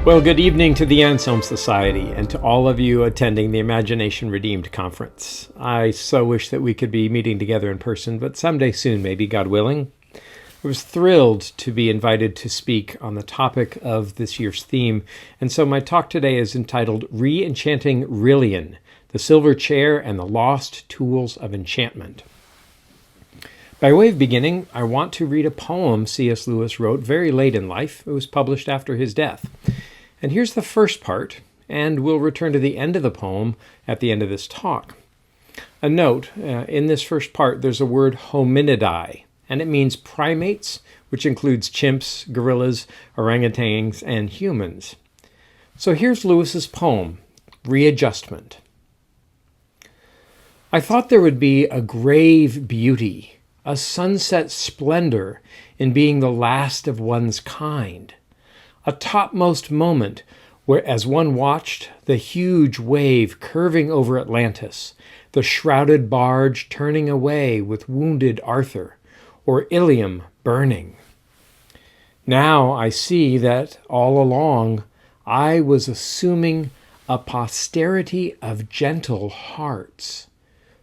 Well, good evening to the Anselm Society and to all of you attending the Imagination Redeemed conference. I so wish that we could be meeting together in person, but someday soon, maybe, God willing. I was thrilled to be invited to speak on the topic of this year's theme, and so my talk today is entitled Re-enchanting Rilian, the Sliver Chair and the Lost Tools of Enchantment. By way of beginning, I want to read a poem C.S. Lewis wrote very late in life. It was published after his death. And here's the first part, and we'll return to the end of the poem at the end of this talk. A note, in this first part, there's a word hominidae, and it means primates, which includes chimps, gorillas, orangutans, and humans. So here's Lewis's poem, Readjustment. I thought there would be a grave beauty, a sunset splendor in being the last of one's kind. A topmost moment where, as one watched the huge wave curving over Atlantis, the shrouded barge turning away with wounded Arthur, or Ilium burning. Now I see that all along I was assuming a posterity of gentle hearts,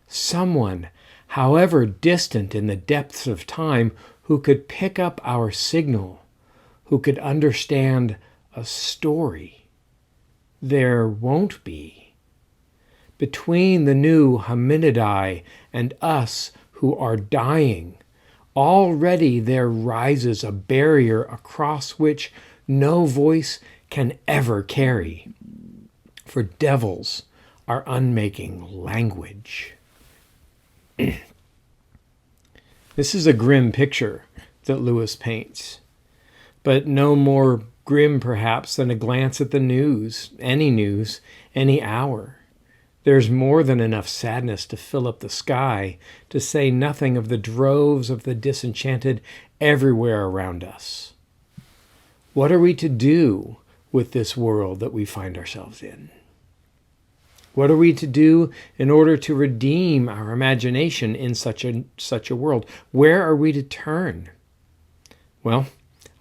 someone, however distant in the depths of time, who could pick up our signal, who could understand a story. There won't be. Between the new hominidae and us who are dying, already there rises a barrier across which no voice can ever carry. For devils are unmaking language. This is a grim picture that Lewis paints, but no more grim perhaps than a glance at the news, any hour. There's more than enough sadness to fill up the sky, to say nothing of the droves of the disenchanted everywhere around us. What are we to do with this world that we find ourselves in? What are we to do in order to redeem our imagination in such a world? Where are we to turn? Well,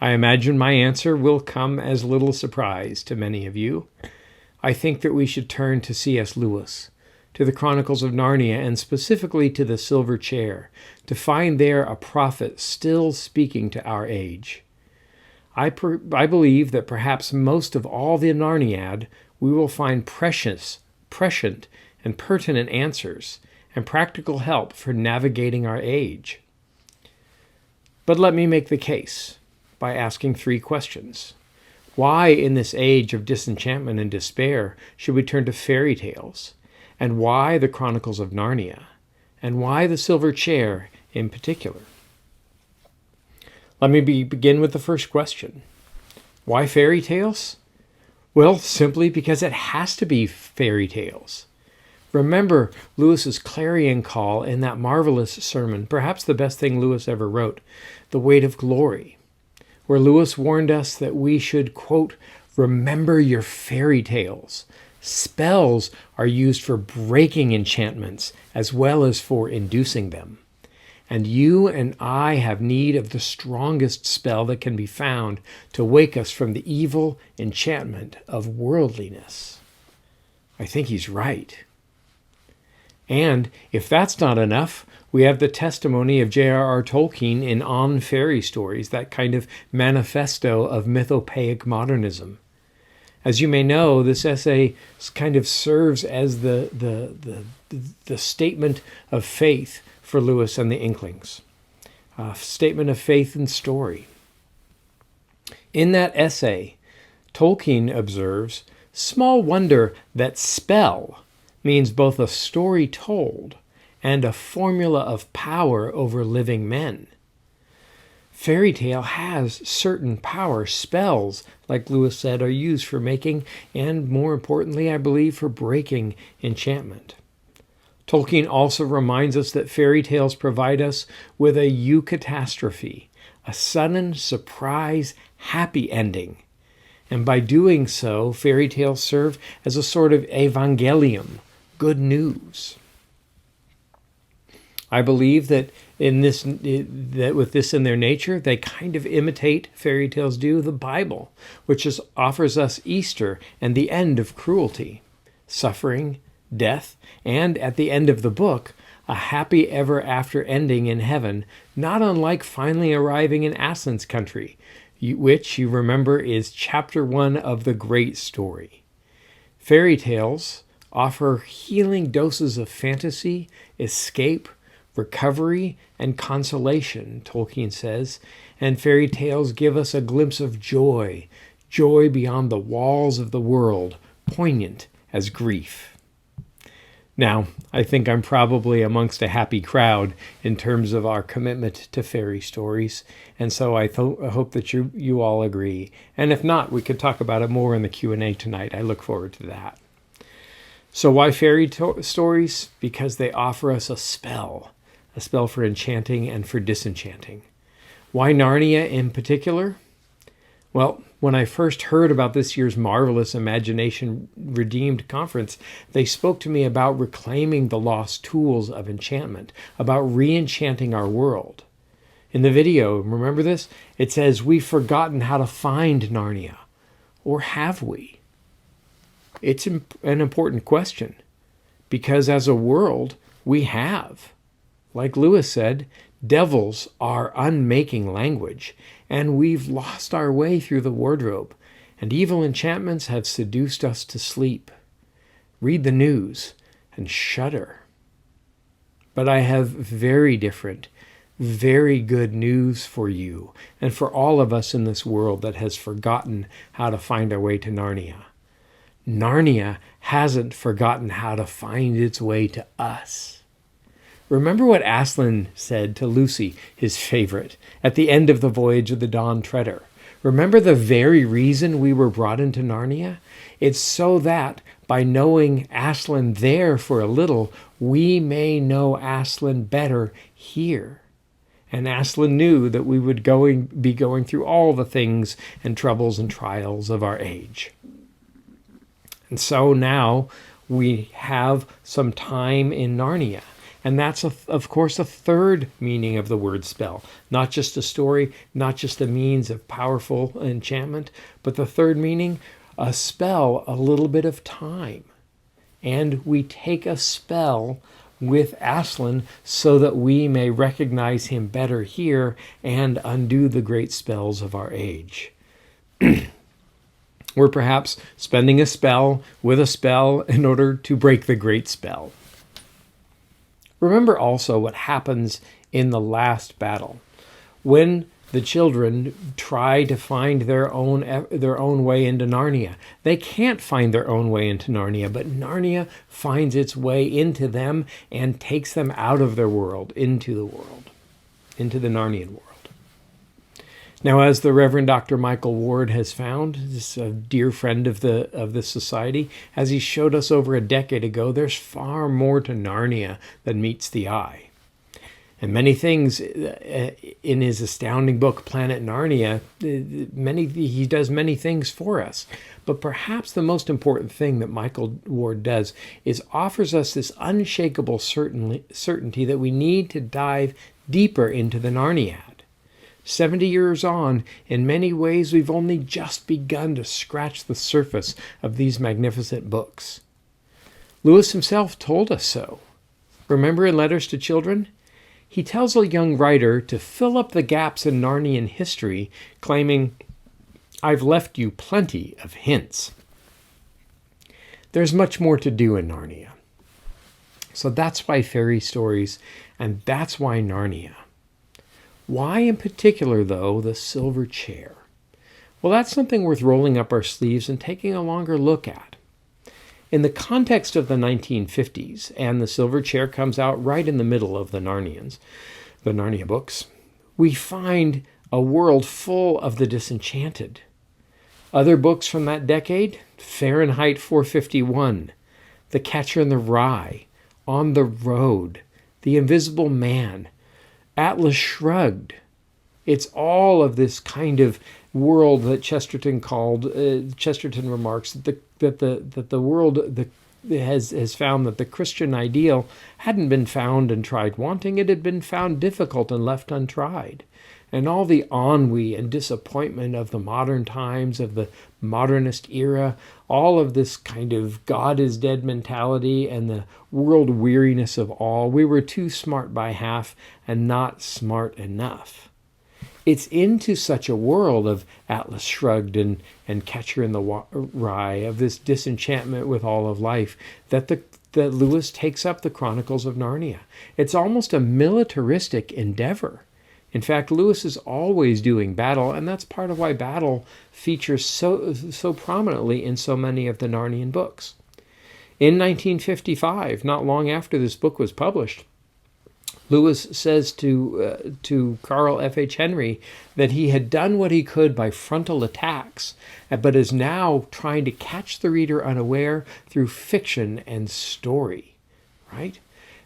I imagine my answer will come as little surprise to many of you. I think that we should turn to C.S. Lewis, to the Chronicles of Narnia, and specifically to the Sliver Chair, to find there a prophet still speaking to our age. I believe that perhaps most of all the Narniad we will find prescient and pertinent answers and practical help for navigating our age. But let me make the case by asking 3 questions. Why, in this age of disenchantment and despair, should we turn to fairy tales? And why the Chronicles of Narnia? And why the Sliver Chair in particular? Let me begin with the first question. Why fairy tales? Well, simply because it has to be fairy tales. Remember Lewis's clarion call in that marvelous sermon, perhaps the best thing Lewis ever wrote, The Weight of Glory, where Lewis warned us that we should, quote, remember your fairy tales. Spells are used for breaking enchantments as well as for inducing them. And you and I have need of the strongest spell that can be found to wake us from the evil enchantment of worldliness. I think he's right. And if that's not enough, we have the testimony of Jrr Tolkien in On Fairy Stories, that kind of manifesto of mythopoeic modernism. As you may know, this essay kind of serves as the statement of faith for Lewis and the Inklings, a statement of faith and story. In that essay, Tolkien observes, small wonder that spell means both a story told and a formula of power over living men. Fairy tale has certain power. Spells, like Lewis said, are used for making and, more importantly, I believe, for breaking enchantment. Tolkien also reminds us that fairy tales provide us with a eucatastrophe, a sudden, surprise, happy ending. And by doing so, fairy tales serve as a sort of evangelium, good news. I believe that with this in their nature, they kind of imitate, fairy tales do, the Bible, which offers us Easter and the end of cruelty, suffering, death, and at the end of the book, a happy ever after ending in heaven, not unlike finally arriving in Aslan's country, which you remember is chapter 1 of the great story. Fairy tales offer healing doses of fantasy, escape, recovery, and consolation, Tolkien says, and fairy tales give us a glimpse of joy, joy beyond the walls of the world, poignant as grief. Now, I think I'm probably amongst a happy crowd in terms of our commitment to fairy stories, and so I hope that you all agree. And if not, we could talk about it more in the Q&A tonight. I look forward to that. So why fairy stories? Because they offer us a spell for enchanting and for disenchanting. Why Narnia in particular? Well, when I first heard about this year's marvelous Imagination Redeemed conference, they spoke to me about reclaiming the lost tools of enchantment, about re-enchanting our world. In the video, remember this? It says, we've forgotten how to find Narnia. Or have we? It's an important question, because as a world, we have. Like Lewis said, devils are unmaking language, and we've lost our way through the wardrobe, and evil enchantments have seduced us to sleep. Read the news and shudder. But I have very different, very good news for you, and for all of us in this world that has forgotten how to find our way to Narnia. Narnia hasn't forgotten how to find its way to us. Remember what Aslan said to Lucy, his favorite, at the end of the Voyage of the Dawn Treader. Remember the very reason we were brought into Narnia? It's so that, by knowing Aslan there for a little, we may know Aslan better here. And Aslan knew that we would be going through all the things and troubles and trials of our age. And so now we have some time in Narnia. And that's, of course, a third meaning of the word spell. Not just a story, not just a means of powerful enchantment, but the third meaning, a spell, a little bit of time. And we take a spell with Aslan so that we may recognize him better here and undo the great spells of our age. We're perhaps spending a spell with a spell in order to break the great spell. Remember also what happens in the last battle. When the children try to find their own way into Narnia, they can't find their own way into Narnia, but Narnia finds its way into them and takes them out of their world, into the Narnian world. Now, as the Reverend Dr. Michael Ward has found, this a dear friend of this society, as he showed us over a decade ago, there's far more to Narnia than meets the eye. And many things in his astounding book, Planet Narnia, he does many things for us. But perhaps the most important thing that Michael Ward does is offers us this unshakable certainty that we need to dive deeper into the Narniad. 70 years on, in many ways, we've only just begun to scratch the surface of these magnificent books. Lewis himself told us so. Remember in Letters to Children? He tells a young writer to fill up the gaps in Narnian history, claiming, "I've left you plenty of hints." There's much more to do in Narnia. So that's why fairy stories, and that's why Narnia. Why in particular, though, the Silver Chair? Well, that's something worth rolling up our sleeves and taking a longer look at. In the context of the 1950s, and the Silver Chair comes out right in the middle of the Narnia books, we find a world full of the disenchanted. Other books from that decade, Fahrenheit 451, The Catcher in the Rye, On the Road, The Invisible Man, Atlas Shrugged. It's all of this kind of world that Chesterton remarks that the world, has found that the Christian ideal hadn't been found and tried wanting. It had been found difficult and left untried. And all the ennui and disappointment of the modern times, of the modernist era, all of this kind of God is dead mentality and the world weariness of all, we were too smart by half and not smart enough. It's into such a world of Atlas Shrugged and Catcher in the Rye, of this disenchantment with all of life, that Lewis takes up the Chronicles of Narnia. It's almost a militaristic endeavor. In fact, Lewis is always doing battle, and that's part of why battle features so prominently in so many of the Narnian books. In 1955, not long after this book was published, Lewis says to Carl F.H. Henry that he had done what he could by frontal attacks, but is now trying to catch the reader unaware through fiction and story, right?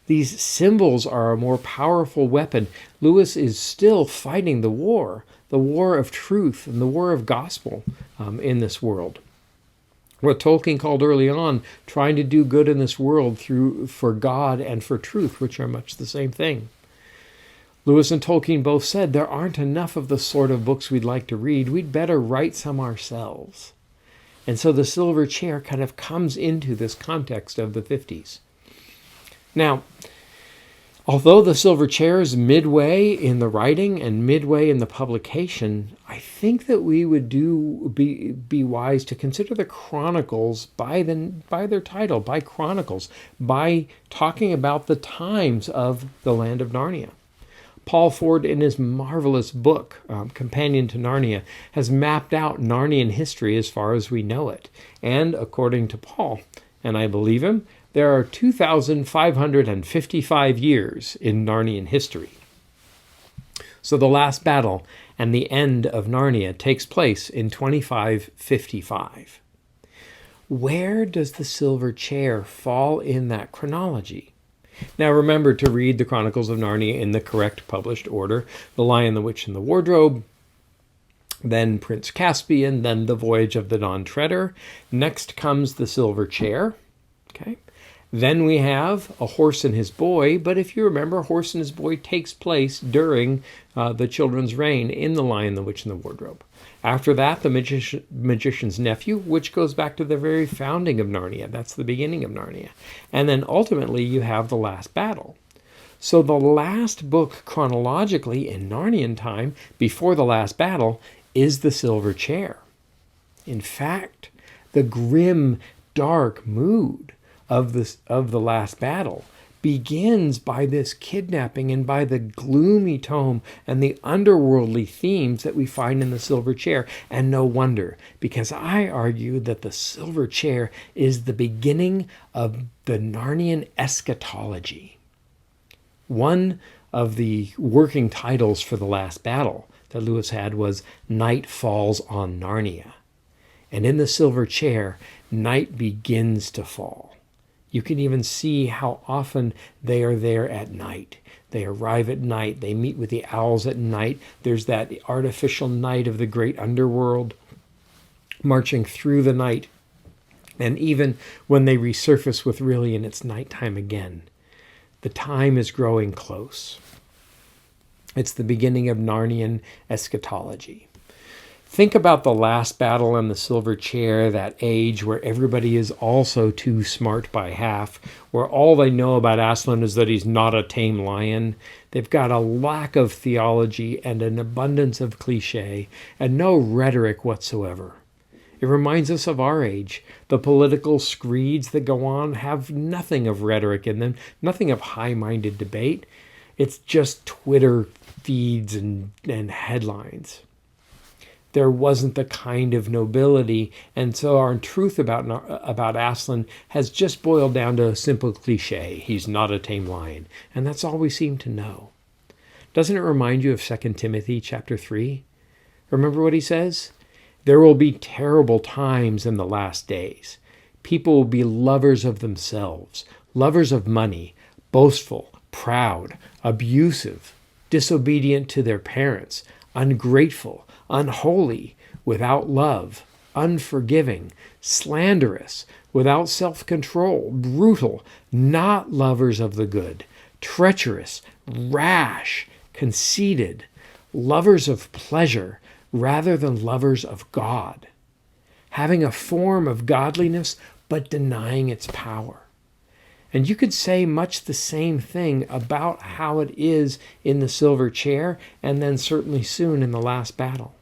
These symbols are a more powerful weapon. Lewis is still fighting the war of truth and the war of gospel in this world. What Tolkien called early on trying to do good in this world for God and for truth, which are much the same thing. Lewis and Tolkien both said there aren't enough of the sort of books we'd like to read. We'd better write some ourselves. And so the Silver Chair kind of comes into this context of the 50s. Now, although the Silver Chair is midway in the writing and midway in the publication, I think that we would be wise to consider the Chronicles by their title, by Chronicles, by talking about the times of the land of Narnia. Paul Ford, in his marvelous book, Companion to Narnia, has mapped out Narnian history as far as we know it. And according to Paul, and I believe him, there are 2,555 years in Narnian history. So the last battle and the end of Narnia takes place in 2555. Where does the Silver Chair fall in that chronology? Now remember to read the Chronicles of Narnia in the correct published order. The Lion, the Witch, and the Wardrobe, then Prince Caspian, then The Voyage of the Dawn Treader. Next comes the Silver Chair. Okay. Then we have A Horse and His Boy, but if you remember, Horse and His Boy takes place during the children's reign in The Lion, the Witch, and the Wardrobe. After that, The Magician's Nephew, which goes back to the very founding of Narnia. That's the beginning of Narnia. And then ultimately you have The Last Battle. So the last book chronologically in Narnian time, before The Last Battle, is The Silver Chair. In fact, the grim, dark mood of the last battle begins by this kidnapping and by the gloomy tone and the underworldly themes that we find in the Silver Chair. And no wonder, because I argue that the Silver Chair is the beginning of the Narnian eschatology. One of the working titles for the last battle that Lewis had was Night Falls on Narnia. And in the Silver Chair, night begins to fall. You can even see how often they are there at night. They arrive at night. They meet with the owls at night. There's that artificial night of the great underworld marching through the night. And even when they resurface with Rilian, it's nighttime again. The time is growing close. It's the beginning of Narnian eschatology. Think about the last battle and the Silver Chair, that age where everybody is also too smart by half, where all they know about Aslan is that he's not a tame lion. They've got a lack of theology and an abundance of cliche and no rhetoric whatsoever. It reminds us of our age. The political screeds that go on have nothing of rhetoric in them, nothing of high-minded debate. It's just Twitter feeds and headlines. There wasn't the kind of nobility, and so our truth about Aslan has just boiled down to a simple cliche. He's not a tame lion, and that's all we seem to know. Doesn't it remind you of 2 Timothy chapter 3? Remember what he says? There will be terrible times in the last days. People will be lovers of themselves, lovers of money, boastful, proud, abusive, disobedient to their parents, ungrateful, unholy, without love, unforgiving, slanderous, without self-control, brutal, not lovers of the good, treacherous, rash, conceited, lovers of pleasure rather than lovers of God, having a form of godliness but denying its power. And you could say much the same thing about how it is in the Silver Chair, and then certainly soon in the last battle.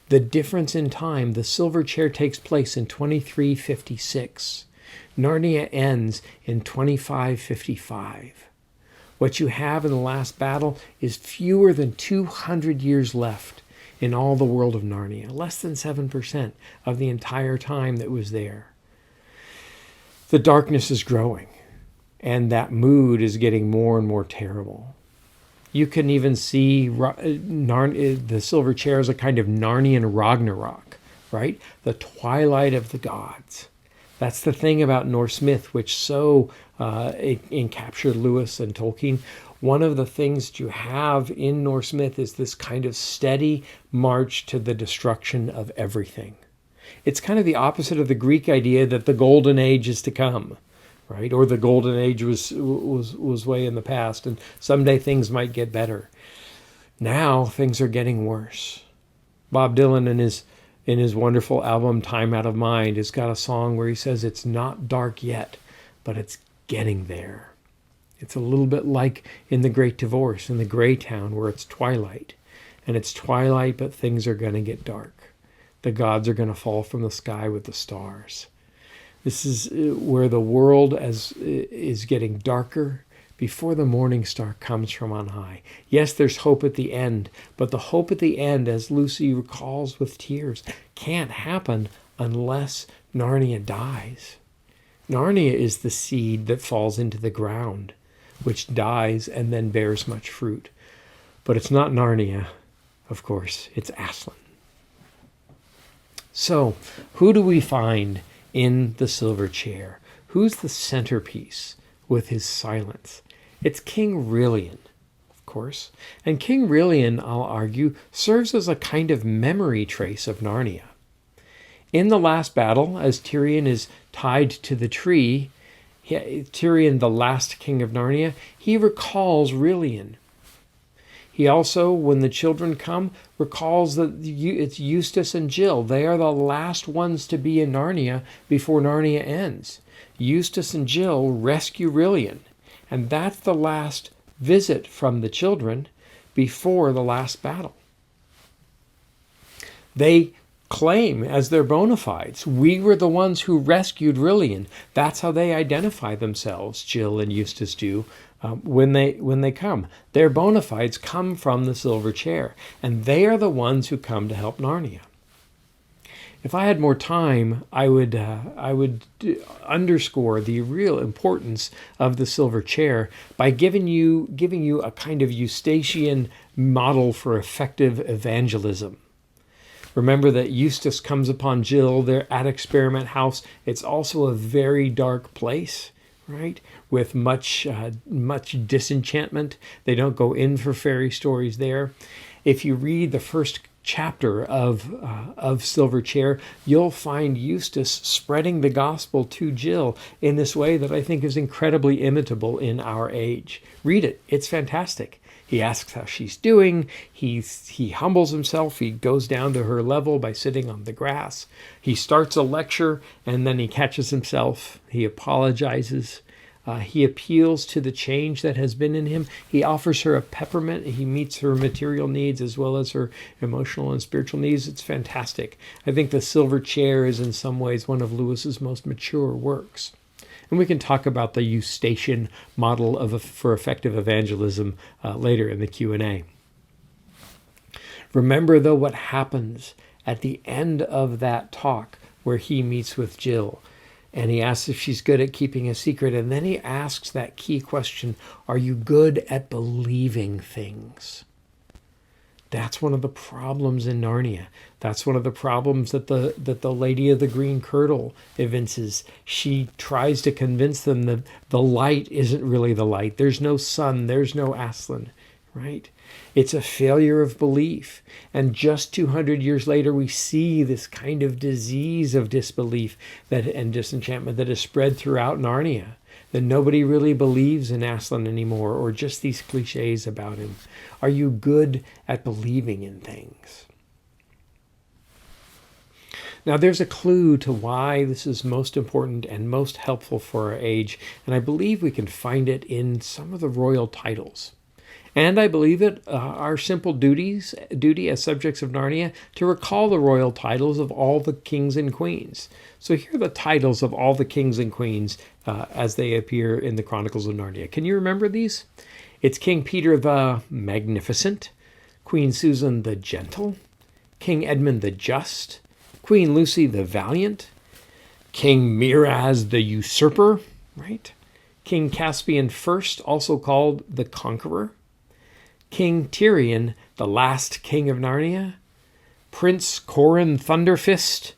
The difference in time, the Silver Chair takes place in 2356. Narnia ends in 2555. What you have in the last battle is fewer than 200 years left in all the world of Narnia, less than 7% of the entire time that was there. The darkness is growing, and that mood is getting more and more terrible. You can even see the Silver Chair as a kind of Narnian Ragnarok, right? The twilight of the gods. That's the thing about Norse myth, which so encaptured Lewis and Tolkien. One of the things that you have in Norse myth is this kind of steady march to the destruction of everything. It's kind of the opposite of the Greek idea that the golden age is to come, right? Or the golden age was way in the past, and someday things might get better. Now things are getting worse. Bob Dylan in his wonderful album Time Out of Mind has got a song where he says it's not dark yet, but it's getting there. It's a little bit like in The Great Divorce, in the Gray Town, where it's twilight. And it's twilight, but things are going to get dark. The gods are going to fall from the sky with the stars. This is where the world is getting darker before the morning star comes from on high. Yes, there's hope at the end, but the hope at the end, as Lucy recalls with tears, can't happen unless Narnia dies. Narnia is the seed that falls into the ground, which dies and then bears much fruit. But it's not Narnia, of course, it's Aslan. So, who do we find in the Silver Chair? Who's the centerpiece with his silence? It's King Rilian, of course. And King Rilian, I'll argue, serves as a kind of memory trace of Narnia. In the last battle, as Tyrion is tied to the tree, Tyrion, the last king of Narnia, he recalls Rilian. He also, when the children come, recalls that it's Eustace and Jill. They are the last ones to be in Narnia before Narnia ends. Eustace and Jill rescue Rilian. And that's the last visit from the children before the last battle. They claim as their bona fides, we were the ones who rescued Rilian. That's how they identify themselves, Jill and Eustace do, when they come. Their bona fides come from the Silver Chair, and they are the ones who come to help Narnia. If I had more time, I would underscore the real importance of the Silver Chair by giving you a kind of Eustachian model for effective evangelism. Remember that Eustace comes upon Jill. They're at Experiment House. It's also a very dark place, right? With much disenchantment. They don't go in for fairy stories there. If you read the first chapter of Silver Chair, you'll find Eustace spreading the gospel to Jill in this way that I think is incredibly imitable in our age. Read it. It's fantastic. He asks how she's doing. He humbles himself. He goes down to her level by sitting on the grass. He starts a lecture, and then he catches himself. He apologizes. He appeals to the change that has been in him. He offers her a peppermint. He meets her material needs as well as her emotional and spiritual needs. It's fantastic. I think The Silver Chair is in some ways one of Lewis's most mature works. And we can talk about the Eustachian model for effective evangelism later in the Q&A. Remember, though, what happens at the end of that talk where he meets with Jill. And he asks if she's good at keeping a secret. And then he asks that key question, are you good at believing things? That's one of the problems in Narnia. That's one of the problems that the Lady of the Green Kirtle evinces. She tries to convince them that the light isn't really the light. There's no sun. There's no Aslan, right? It's a failure of belief. And just 200 years later, we see this kind of disease of disbelief and disenchantment that is spread throughout Narnia. That nobody really believes in Aslan anymore, or just these cliches about him. Are you good at believing in things? Now, there's a clue to why this is most important and most helpful for our age, and I believe we can find it in some of the royal titles. And I believe it our simple duty as subjects of Narnia to recall the royal titles of all the kings and queens. So here are the titles of all the kings and queens as they appear in the Chronicles of Narnia. Can you remember these? It's King Peter the Magnificent, Queen Susan the Gentle, King Edmund the Just, Queen Lucy the Valiant, King Miraz the Usurper, right? King Caspian I, also called the Conqueror, King Tyrion, the last king of Narnia, Prince Corin Thunderfist,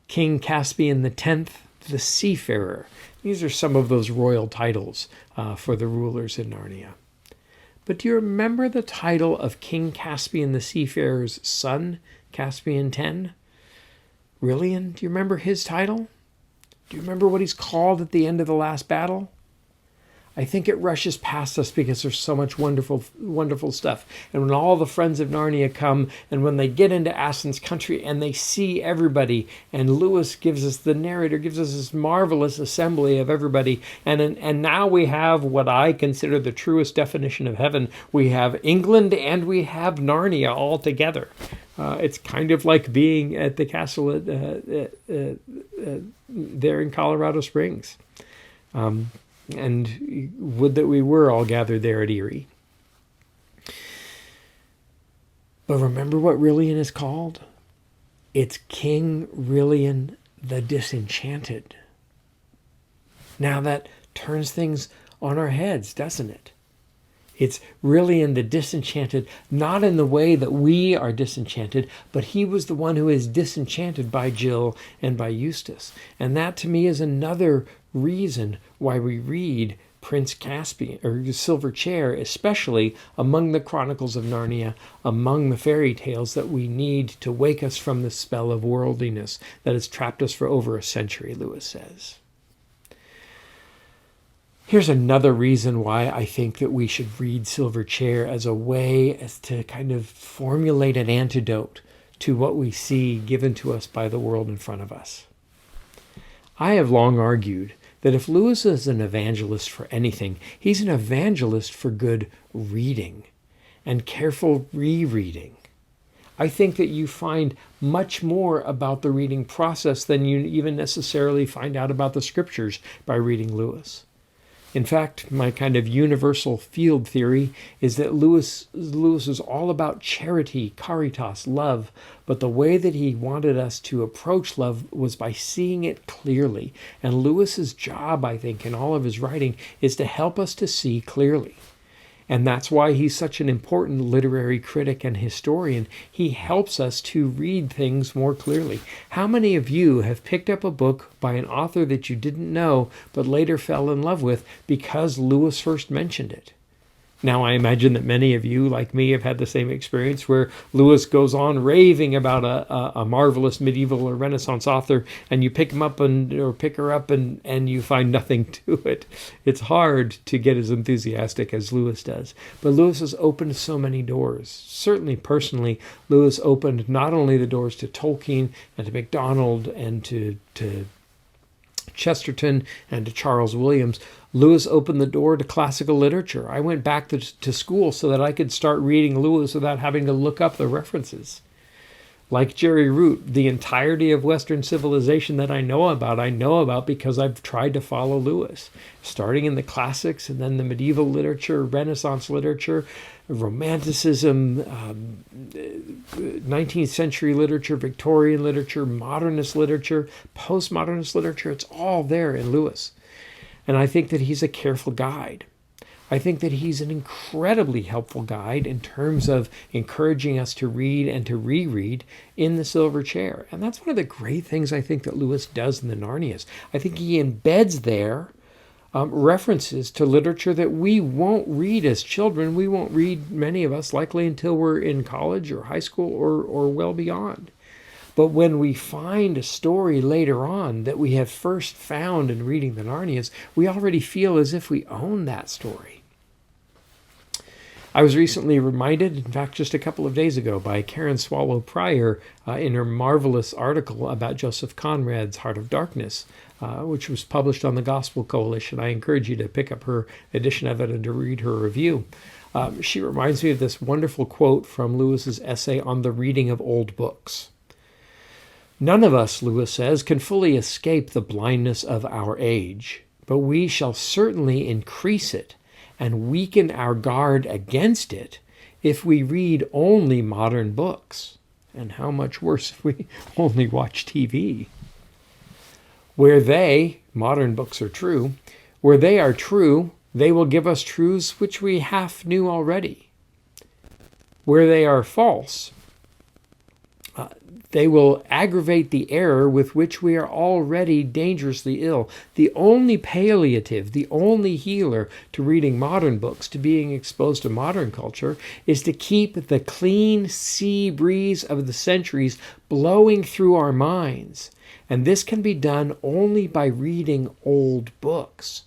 King Caspian X, the Seafarer. These are some of those royal titles for the rulers in Narnia. But do you remember the title of King Caspian the Seafarer's son, Caspian X? Rilian, do you remember his title? Do you remember what he's called at the end of the last battle? I think it rushes past us because there's so much wonderful, wonderful stuff. And when all the friends of Narnia come, and when they get into Aslan's country and they see everybody, and the narrator gives us this marvelous assembly of everybody, and now we have what I consider the truest definition of heaven. We have England and we have Narnia all together. It's kind of like being at the castle there in Colorado Springs. And would that we were all gathered there at Erie. But remember what Rilian is called? It's King Rilian the Disenchanted. Now that turns things on our heads, doesn't it? It's Rilian the Disenchanted, not in the way that we are disenchanted, but he was the one who is disenchanted by Jill and by Eustace. And that to me is another reason why we read Prince Caspian or Silver Chair, especially among the Chronicles of Narnia, among the fairy tales that we need to wake us from the spell of worldliness that has trapped us for over a century, Lewis says. Here's another reason why I think that we should read Silver Chair as a way as to kind of formulate an antidote to what we see given to us by the world in front of us. I have long argued that if Lewis is an evangelist for anything, he's an evangelist for good reading and careful rereading. I think that you find much more about the reading process than you even necessarily find out about the scriptures by reading Lewis. In fact, my kind of universal field theory is that Lewis is all about charity, caritas, love, but the way that he wanted us to approach love was by seeing it clearly. And Lewis's job, I think, in all of his writing is to help us to see clearly. And that's why he's such an important literary critic and historian. He helps us to read things more clearly. How many of you have picked up a book by an author that you didn't know but later fell in love with because Lewis first mentioned it? Now, I imagine that many of you, like me, have had the same experience where Lewis goes on raving about a marvelous medieval or Renaissance author, and you pick him up or pick her up and you find nothing to it. It's hard to get as enthusiastic as Lewis does. But Lewis has opened so many doors. Certainly, personally, Lewis opened not only the doors to Tolkien and to MacDonald and to Chesterton and to Charles Williams. Lewis opened the door to classical literature. I went back to school so that I could start reading Lewis without having to look up the references. Like Jerry Root, the entirety of Western civilization that I know about because I've tried to follow Lewis, starting in the classics and then the medieval literature, Renaissance literature, Romanticism, 19th century literature, Victorian literature, modernist literature, postmodernist literature. It's all there in Lewis. And I think that he's a careful guide. I think that he's an incredibly helpful guide in terms of encouraging us to read and to reread in the Silver Chair. And that's one of the great things I think that Lewis does in the Narnias. I think he embeds there references to literature that we won't read as children. We won't read, many of us, likely until we're in college or high school or well beyond. But when we find a story later on that we have first found in reading the Narnias, we already feel as if we own that story. I was recently reminded, in fact, just a couple of days ago, by Karen Swallow Pryor in her marvelous article about Joseph Conrad's Heart of Darkness, which was published on the Gospel Coalition. I encourage you to pick up her edition of it and to read her review. She reminds me of this wonderful quote from Lewis's essay on the reading of old books. None of us, Lewis says, can fully escape the blindness of our age, but we shall certainly increase it and weaken our guard against it if we read only modern books. And how much worse if we only watch TV. Where they, modern books are true, where they are true, they will give us truths which we half knew already. Where they are false, they will aggravate the error with which we are already dangerously ill. The only palliative, the only healer to reading modern books, to being exposed to modern culture, is to keep the clean sea breeze of the centuries blowing through our minds. And this can be done only by reading old books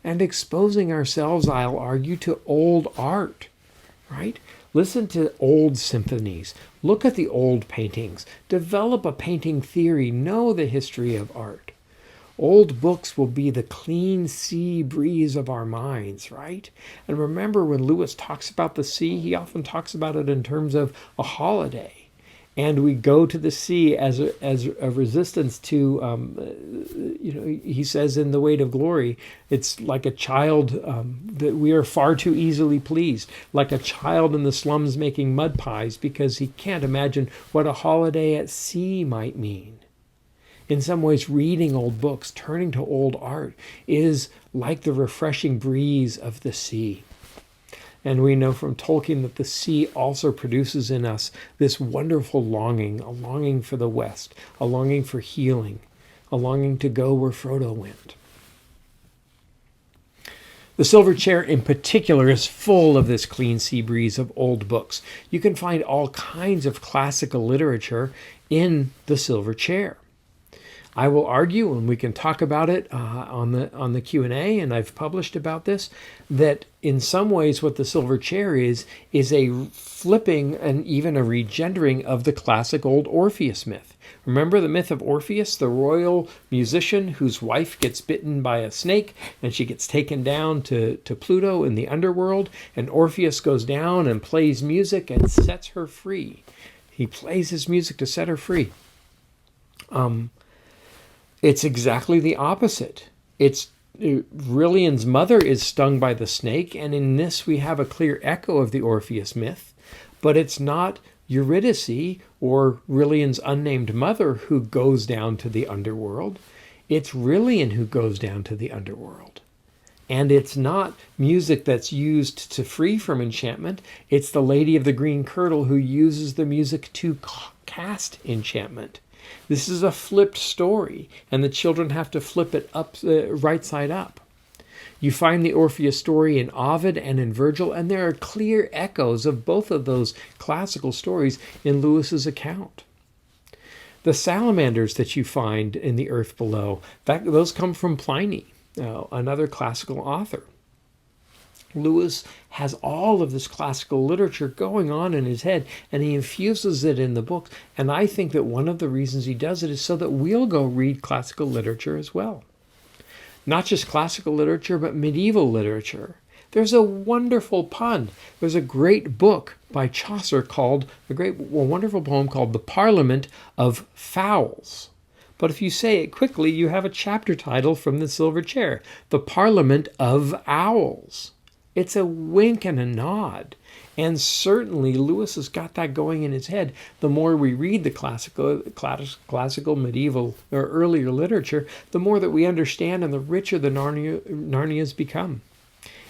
and exposing ourselves, I'll argue, to old art, right? Listen to old symphonies. Look at the old paintings. Develop a painting theory. Know the history of art. Old books will be the clean sea breeze of our minds, right? And remember, when Lewis talks about the sea, he often talks about it in terms of a holiday. And we go to the sea as a resistance to, he says in The Weight of Glory, it's like a child that we are far too easily pleased, like a child in the slums making mud pies because he can't imagine what a holiday at sea might mean. In some ways, reading old books, turning to old art, is like the refreshing breeze of the sea. And we know from Tolkien that the sea also produces in us this wonderful longing, a longing for the West, a longing for healing, a longing to go where Frodo went. The Silver Chair in particular is full of this clean sea breeze of old books. You can find all kinds of classical literature in the Silver Chair. I will argue, and we can talk about it on the Q&A, and I've published about this, that in some ways what the Silver Chair is a flipping and even a regendering of the classic old Orpheus myth. Remember the myth of Orpheus, the royal musician whose wife gets bitten by a snake and she gets taken down to Pluto in the underworld, and Orpheus goes down and plays music and sets her free. He plays his music to set her free. It's exactly the opposite. Rilian's mother is stung by the snake, and in this we have a clear echo of the Orpheus myth, but it's not Eurydice or Rilian's unnamed mother who goes down to the underworld. It's Rilian who goes down to the underworld. And it's not music that's used to free from enchantment. It's the Lady of the Green Kirtle who uses the music to cast enchantment. This is a flipped story, and the children have to flip it up, right side up. You find the Orpheus story in Ovid and in Virgil, and there are clear echoes of both of those classical stories in Lewis's account. The salamanders that you find in the earth below, those come from Pliny, another classical author. Lewis has all of this classical literature going on in his head, and he infuses it in the books. And I think that one of the reasons he does it is so that we'll go read classical literature as well. Not just classical literature, but medieval literature. There's a wonderful pun. There's a great book by Chaucer called, wonderful poem called The Parliament of Fowls. But if you say it quickly, you have a chapter title from the Silver Chair, The Parliament of Owls. It's a wink and a nod. And certainly Lewis has got that going in his head. The more we read the classical, medieval, or earlier literature, the more that we understand and the richer the Narnias become.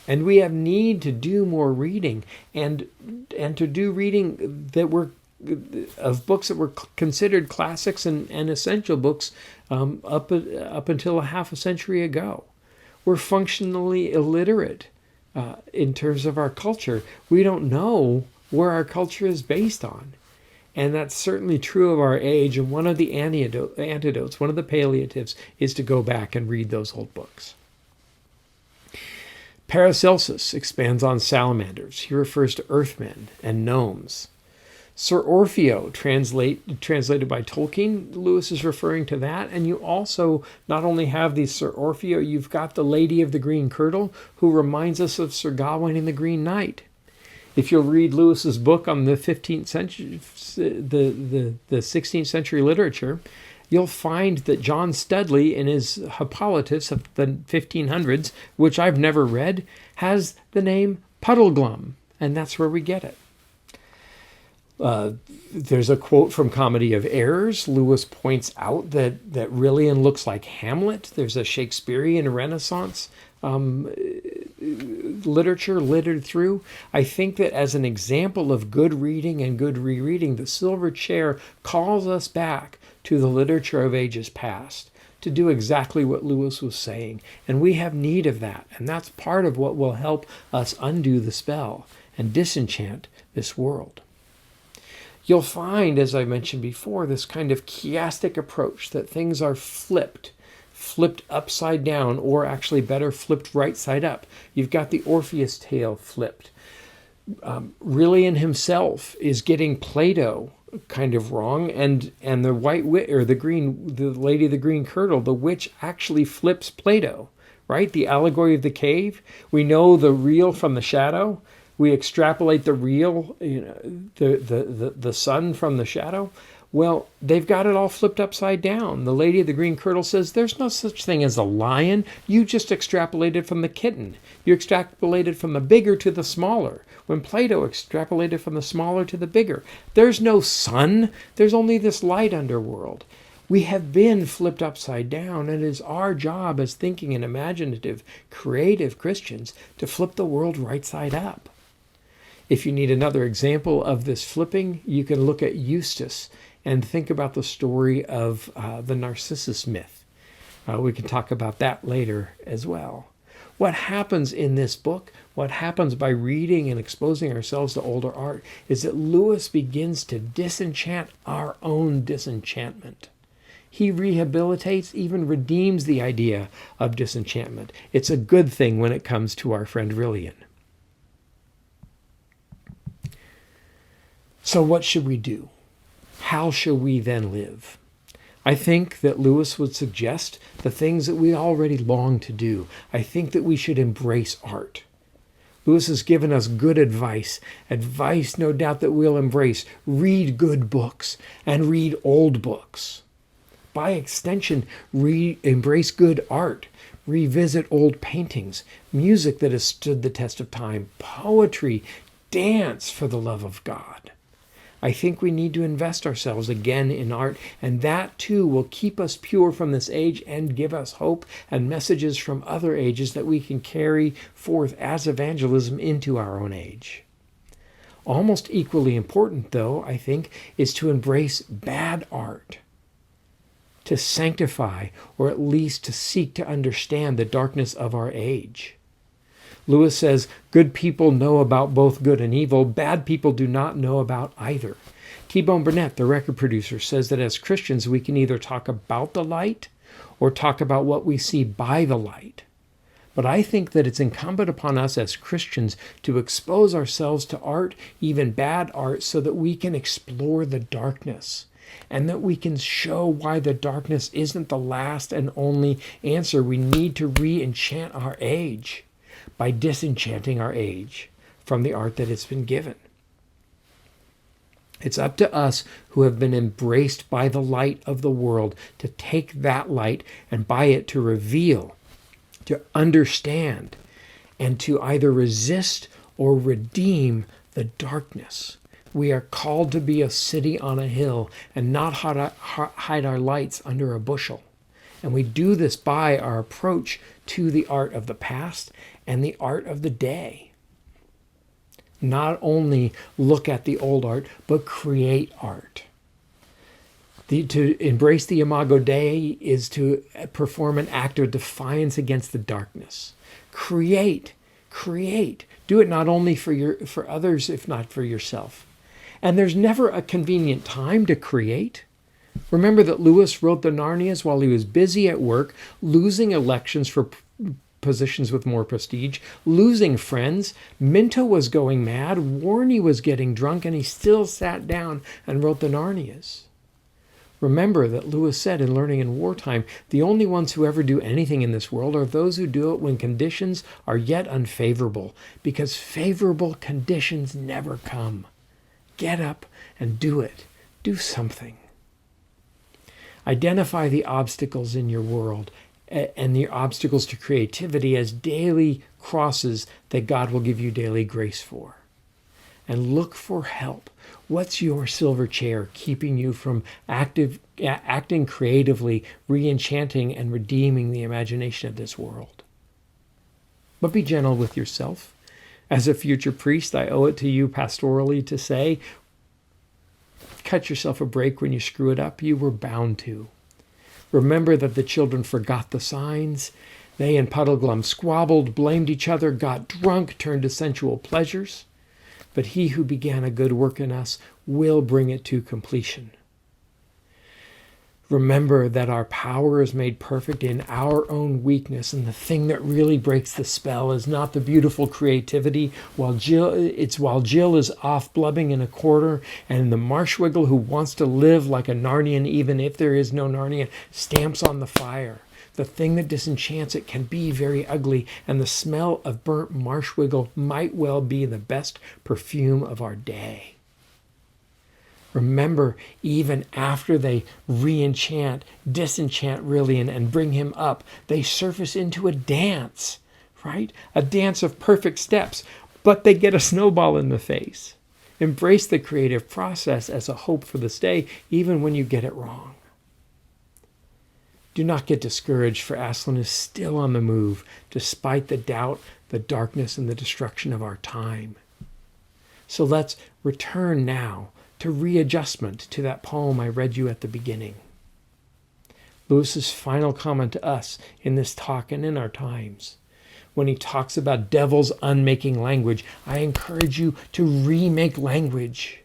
And we have need to do more reading and to do reading that were of books that were considered classics and essential books up until a half a century ago. We're functionally illiterate in terms of our culture. We don't know where our culture is based on. And that's certainly true of our age. And one of the antidotes, one of the palliatives, is to go back and read those old books. Paracelsus expands on salamanders. He refers to earthmen and gnomes. Sir Orfeo, translated by Tolkien, Lewis is referring to that. And you also not only have the Sir Orfeo, you've got the Lady of the Green Kirtle, who reminds us of Sir Gawain and the Green Knight. If you'll read Lewis's book on the 15th century, the 16th century literature, you'll find that John Studley in his Hippolytus of the 1500s, which I've never read, has the name Puddleglum, and that's where we get it. There's a quote from Comedy of Errors. Lewis points out that Rilian looks like Hamlet. There's a Shakespearean Renaissance literature littered through. I think that as an example of good reading and good rereading, the Sliver Chair calls us back to the literature of ages past to do exactly what Lewis was saying. And we have need of that. And that's part of what will help us undo the spell and disenchant this world. You'll find, as I mentioned before, this kind of chiastic approach that things are flipped upside down, or actually better, flipped right side up. You've got the Orpheus tale flipped. Rilian himself is getting Plato kind of wrong, and the white witch, or the Lady of the Green Kirtle, the witch actually flips Plato, right? The allegory of the cave. We know the real from the shadow. We extrapolate the real, the sun from the shadow. Well, they've got it all flipped upside down. The Lady of the Green Kirtle says, there's no such thing as a lion. You just extrapolated from the kitten. You extrapolated from the bigger to the smaller, when Plato extrapolated from the smaller to the bigger. There's no sun. There's only this light underworld. We have been flipped upside down, and it is our job as thinking and imaginative, creative Christians to flip the world right side up. If you need another example of this flipping, you can look at Eustace and think about the story of the Narcissus myth. We can talk about that later as well. What happens in this book, what happens by reading and exposing ourselves to older art, is that Lewis begins to disenchant our own disenchantment. He rehabilitates, even redeems the idea of disenchantment. It's a good thing when it comes to our friend Rilian. So what should we do? How shall we then live? I think that Lewis would suggest the things that we already long to do. I think that we should embrace art. Lewis has given us good advice no doubt that we'll embrace. Read good books and read old books. By extension, embrace good art. Revisit old paintings, music that has stood the test of time, poetry, dance, for the love of God. I think we need to invest ourselves again in art, and that too will keep us pure from this age and give us hope and messages from other ages that we can carry forth as evangelism into our own age. Almost equally important, though, I think, is to embrace bad art, to sanctify, or at least to seek to understand the darkness of our age. Lewis says, good people know about both good and evil. Bad people do not know about either. T-Bone Burnett, the record producer, says that as Christians, we can either talk about the light or talk about what we see by the light. But I think that it's incumbent upon us as Christians to expose ourselves to art, even bad art, so that we can explore the darkness, and that we can show why the darkness isn't the last and only answer. We need to re-enchant our age by disenchanting our age from the art that it's been given. It's up to us who have been embraced by the light of the world to take that light and by it to reveal, to understand, and to either resist or redeem the darkness. We are called to be a city on a hill and not hide our lights under a bushel. And we do this by our approach to the art of the past and the art of the day. Not only look at the old art, but create art. To embrace the Imago Dei is to perform an act of defiance against the darkness. Create. Do it not only for others, if not for yourself. And there's never a convenient time to create. Remember that Lewis wrote the Narnias while he was busy at work, losing elections for positions with more prestige, losing friends. Minto was going mad, Warney was getting drunk, and he still sat down and wrote the Narnias. Remember that Lewis said in Learning in Wartime, the only ones who ever do anything in this world are those who do it when conditions are yet unfavorable, because favorable conditions never come. Get up and do it. Do something. Identify the obstacles in your world and the obstacles to creativity as daily crosses that God will give you daily grace for. And look for help. What's your silver chair keeping you from acting creatively, re-enchanting and redeeming the imagination of this world? But be gentle with yourself. As a future priest, I owe it to you pastorally to say, cut yourself a break when you screw it up. You were bound to. Remember that the children forgot the signs. They and Puddleglum squabbled, blamed each other, got drunk, turned to sensual pleasures. But he who began a good work in us will bring it to completion. Remember that our power is made perfect in our own weakness, and the thing that really breaks the spell is not the beautiful creativity while Jill is off blubbing in a corner, and the Marshwiggle who wants to live like a Narnian even if there is no Narnia stamps on the fire. The thing that disenchants it can be very ugly, and the smell of burnt Marshwiggle might well be the best perfume of our day. Remember, even after they re-enchant, disenchant Rilian and bring him up, they surface into a dance, right? A dance of perfect steps, but they get a snowball in the face. Embrace the creative process as a hope for this day, even when you get it wrong. Do not get discouraged, for Aslan is still on the move, despite the doubt, the darkness, and the destruction of our time. So let's return now to readjustment, to that poem I read you at the beginning. Lewis's final comment to us in this talk and in our times. When he talks about devils unmaking language, I encourage you to remake language,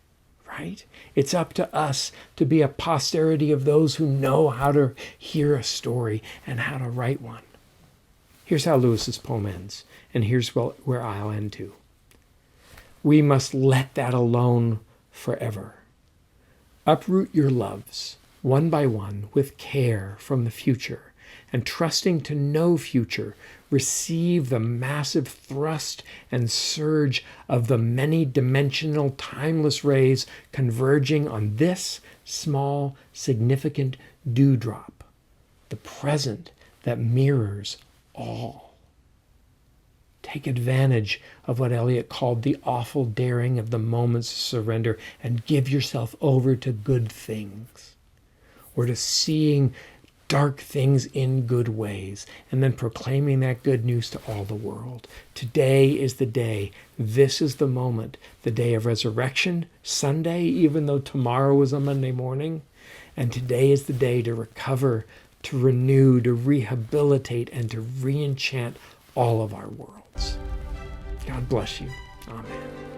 right? It's up to us to be a posterity of those who know how to hear a story and how to write one. Here's how Lewis's poem ends, and here's where I'll end too. We must let that alone forever. Uproot your loves, one by one, with care from the future, and trusting to no future, receive the massive thrust and surge of the many-dimensional, timeless rays converging on this small, significant dewdrop, the present that mirrors all. Take advantage of what Eliot called the awful daring of the moment's surrender and give yourself over to good things, or to seeing dark things in good ways, and then proclaiming that good news to all the world. Today is the day. This is the moment. The day of resurrection, Sunday, even though tomorrow is a Monday morning. And today is the day to recover, to renew, to rehabilitate, and to re-enchant all of our worlds. God bless you. Amen.